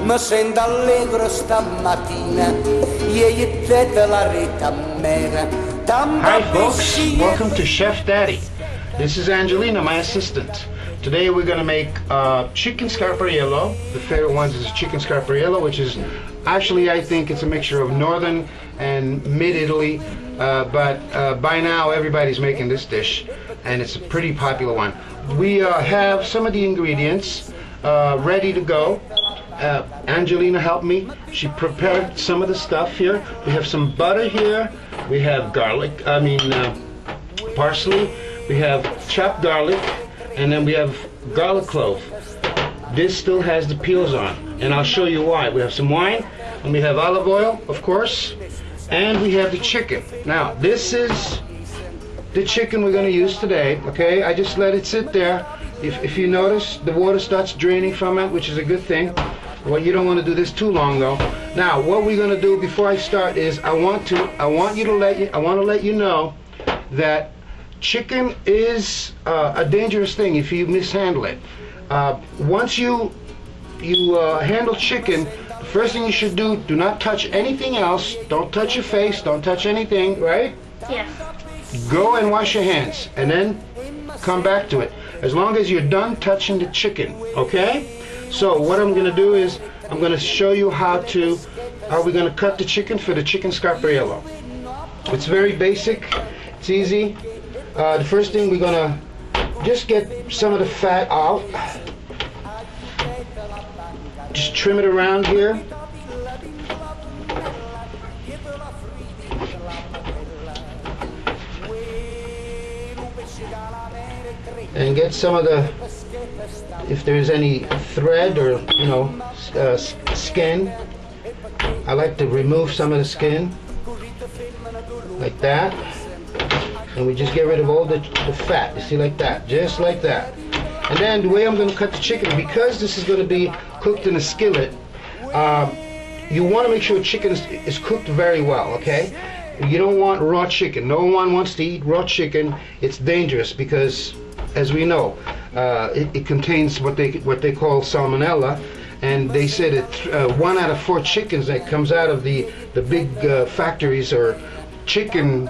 mi sento allegro stamattina, ieri te la rita mera. Hi folks, welcome to Chef Daddy. This is Angelina, my assistant. Today we're going to make chicken scarpariello. The favorite ones is chicken scarpariello, which is actually, I think it's a mixture of northern and mid-Italy, but by now everybody's making this dish and it's a pretty popular one. We have some of the ingredients ready to go. Angelina helped me. She prepared some of the stuff here. We have some butter here. We have garlic, parsley. We have chopped garlic, and then we have garlic clove. This still has the peels on, and I'll show you why. We have some wine, and we have olive oil, of course, and we have the chicken. Now, this is the chicken we're going to use today, okay? I just let it sit there. If you notice, the water starts draining from it, which is a good thing. Well, you don't want to do this too long, though. Now, what we're going to do before I start is I want to let you know that chicken is a dangerous thing if you mishandle it. Once you handle chicken, the first thing you should do not touch anything else. Don't touch your face. Don't touch anything, right? Yes. Go and wash your hands, and then come back to it. As long as you're done touching the chicken, okay? So what I'm going to do is I'm going to show you how we're going to cut the chicken for the chicken scarpariello. It's very basic. It's easy. The first thing, we're going to just get some of the fat out. Just trim it around here. And get some of the, if there's any thread or, skin. I like to remove some of the skin, like that. And we just get rid of all the fat, you see, like that, just like that. And then the way I'm going to cut the chicken, because this is going to be cooked in a skillet, you want to make sure chicken is cooked very well, okay? You don't want raw chicken. No one wants to eat raw chicken. It's dangerous because, as we know, it contains what they call salmonella, and they say that 1 out of 4 chickens that comes out of the big factories or chicken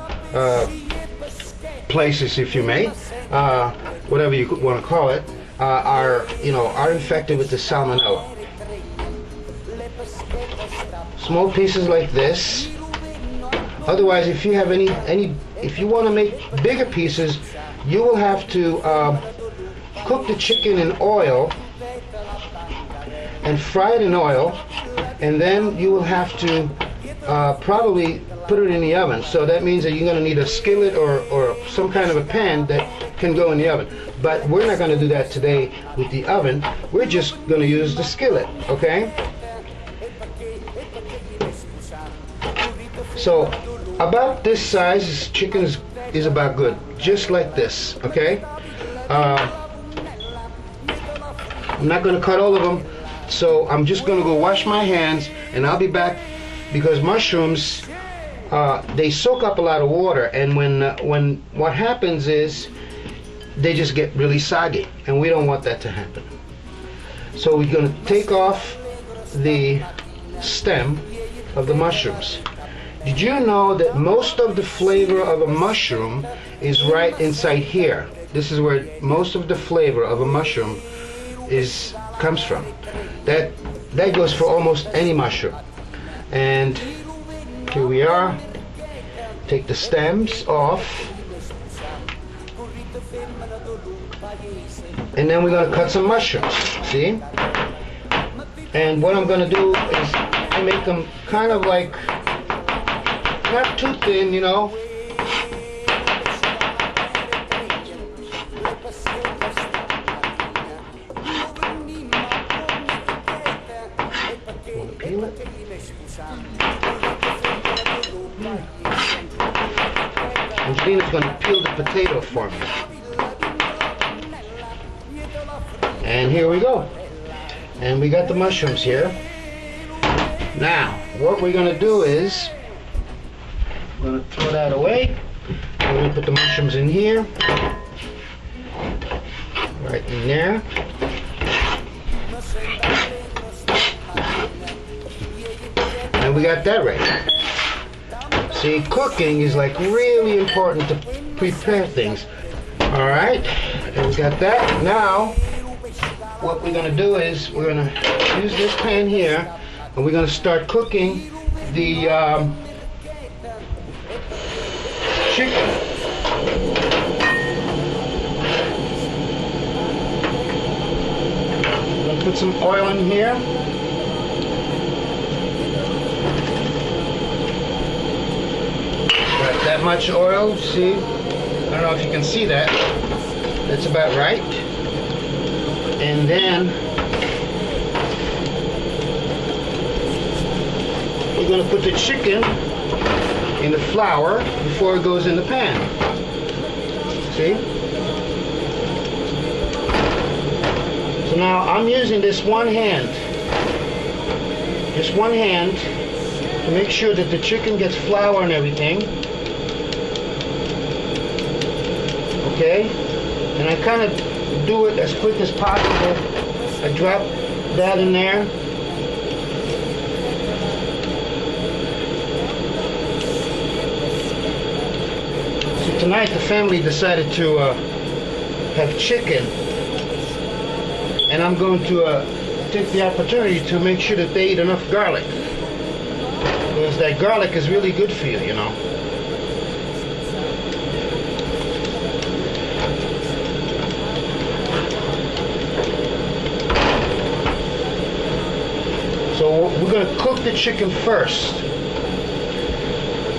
places, if you may, whatever you want to call it, are infected with the salmonella. Small pieces like this. Otherwise, if you have if you want to make bigger pieces, you will have to cook the chicken in oil and fry it in oil, and then you will have to probably put it in the oven. So that means that you're going to need a skillet or some kind of a pan that can go in the oven. But we're not going to do that today with the oven. We're just going to use the skillet, okay? So about this size, chicken is about good, just like this, okay? I'm not going to cut all of them, so I'm just going to go wash my hands, and I'll be back, because mushrooms, they soak up a lot of water, and when what happens is they just get really soggy, and we don't want that to happen. So we're going to take off the stem of the mushrooms. Did you know that most of the flavor of a mushroom is right inside here? This is where most of the flavor of a mushroom comes from. That goes for almost any mushroom. And here we are. Take the stems off. And then we're going to cut some mushrooms, see? And what I'm going to do is I make them kind of like, not too thin, you know. Want to peel it? Angelina's going to peel the potato for me. And here we go. And we got the mushrooms here. Now, what we're going to do is I'm going to throw that away. We're going to put the mushrooms in here. Right in there. we got that ready. See, cooking is like really important to prepare things. All right, and we got that. Now, what we're gonna do is we're gonna use this pan here, and we're gonna start cooking the chicken. I'm gonna put some oil in here. Got that much oil, see? I don't know if you can see that. That's about right. And then we're going to put the chicken in the flour before it goes in the pan. See? So now I'm using this one hand. Just one hand to make sure that the chicken gets flour and everything. Okay? And I kind of do it as quick as possible. I drop that in there. So tonight the family decided to have chicken, and I'm going to take the opportunity to make sure that they eat enough garlic, because that garlic is really good for you, you know. So we're going to cook the chicken first,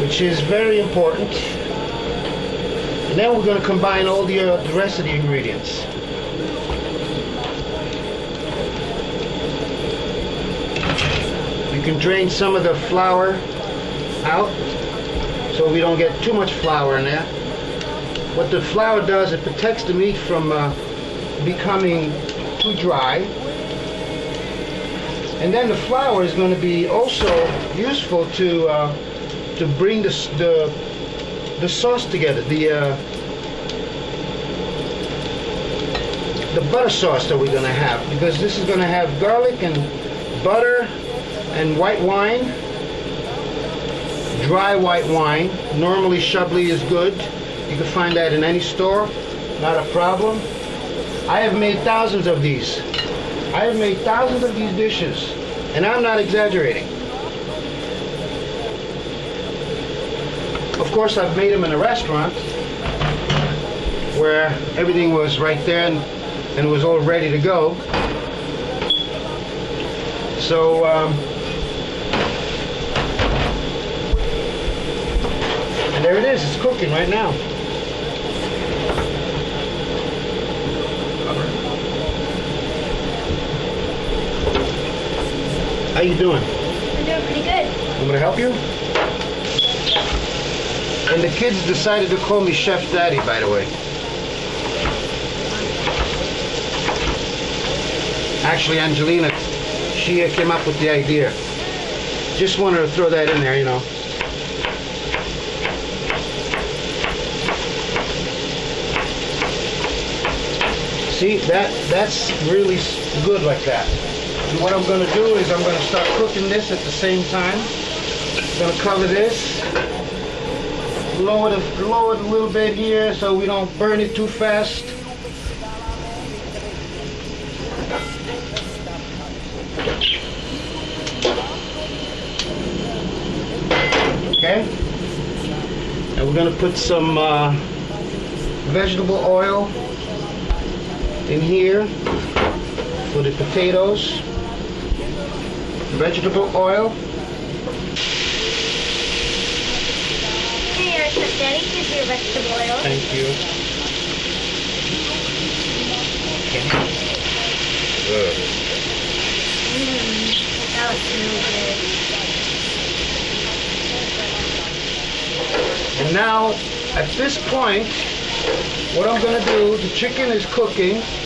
which is very important. And then we're going to combine all the rest of the ingredients. You can drain some of the flour out so we don't get too much flour in there. What the flour does, it protects the meat from becoming too dry. And then the flour is going to be also useful to bring the sauce together, the butter sauce that we're going to have, because this is going to have garlic and butter and white wine, dry white wine. Normally Chablis is good. You can find that in any store, not a problem. I have made thousands of these. I have made thousands of these dishes, and I'm not exaggerating. Of course, I've made them in a restaurant where everything was right there and it was all ready to go. So, and there it is, it's cooking right now. How you doing? I'm doing pretty good. I'm gonna help you? And the kids decided to call me Chef Daddy, by the way. Actually, Angelina, she came up with the idea. Just wanted to throw that in there, you know. See, that's really good like that. And what I'm going to do is I'm going to start cooking this at the same time. I'm going to cover this. Lower it a little bit here so we don't burn it too fast. Okay. And we're going to put some vegetable oil in here for the potatoes. Vegetable oil. Here, Chef Daddy, here's your vegetable oil. Thank you. Good. That was really good. And now, at this point, what I'm going to do, the chicken is cooking.